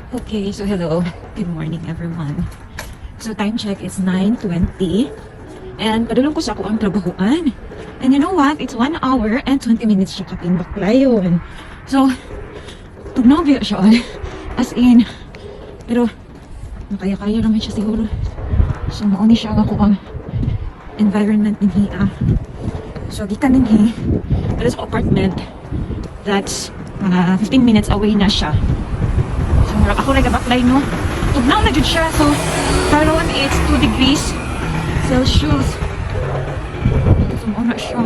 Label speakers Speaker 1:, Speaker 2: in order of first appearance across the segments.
Speaker 1: Okay, so hello. Good morning, everyone. So time check is 9:20. And padulong ko sa ako ang trabahoan. And you know what? It's 1 hour and 20 minutes siya kapin baklayon. So, tugnobyo siya. As in, pero makaya-kaya naman siya siguro. So, mauni siya ako ang environment ni Hia. So, gikan din Hia. Pero sa apartment, that's 15 minutes away na siya. So, marag ako nag-apply, no? Tugnaw na dyan siya. So, karon it's 2 degrees Celsius. So, mauna siya.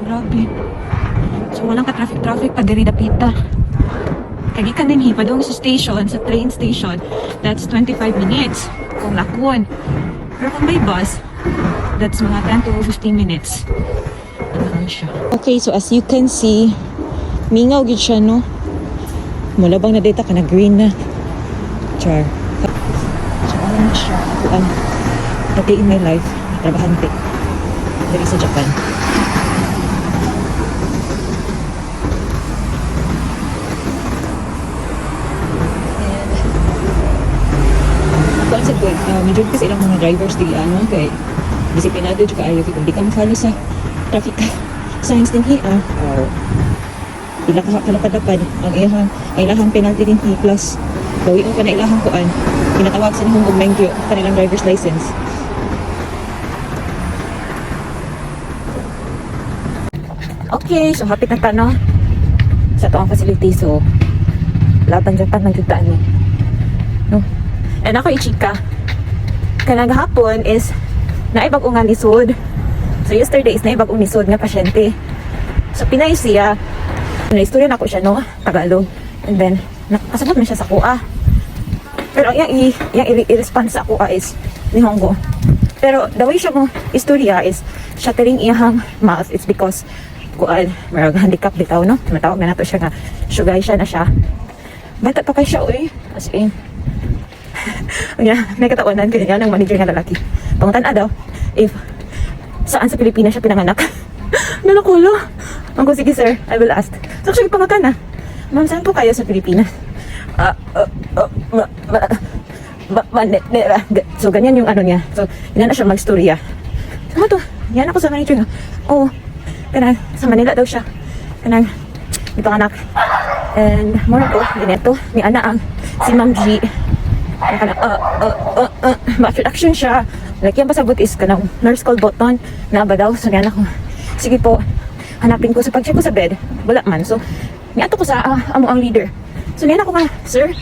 Speaker 1: Grabe. So, walang ka-traffic-traffic pag diri dapita. Kagikan din Hia, padung sa station, sa train station, that's 25 minutes kung lakon. Pero kung may bus, that's mga 10 to 15 minutes. Ano siya. Okay, so as you can see, mingaw gid siya, no? Mula bang na data ka na green na? Char. So, ano siya? Ako a day in my life, trabahante. Dari sa Japan. Concept ko, medyo kasi ilang mga drivers di ano, kay disiplinado dyan kaayo, kung di ka makalo sa traffic signs din Hia, ila ka kalapad-lapad, ang ilahang penalty din Hia, plus bawi mo pa na ilahang kuan, pinatawag sa nahong og kanilang driver's license. Okay, so hapit na tano sa toang facility, so laban Japan ng jutaan ni, no? And ako i-chika kanang hapon is naibag-ong nga lisod. So yesterday is naibag-ong lisod nga pasyente. So pinay siya, na-istorya na ko siya, no, Tagalog, and then nakasagot na siya sa kuha. Pero ang i-response sa kuha is Nihongo. Pero the way siya mo istorya is shattering iyang mouth. It's because kuan marag handicap bitaw, no, matawag na nato siya nga sugay siya na siya. Bata pa kay siya, oy, as in yeah, may katawanan kanya ng manager nga lalaki. Pangutan daw if saan sa Pilipinas siya pinanganak. Nalakulo. Ang ko, sige sir, I will ask. So actually pangutan na, ma'am, saan po kayo sa Pilipinas? So ganyan yung ano niya. So yan na siya mag-storya. Ano to? Yan ako sa manager nga. Oh, kanang sa Manila daw siya. Kanang ipanganak. And more ko, dineto, ni ana ang si Ma'am G. Ma-production siya. Like yan pasabot is kanang nurse call button na ba daw. So yan ako, sige po, hanapin ko. So pag-check ko sa bed, wala man. So niyato ko sa amo ang leader. So yan ako nga, sir,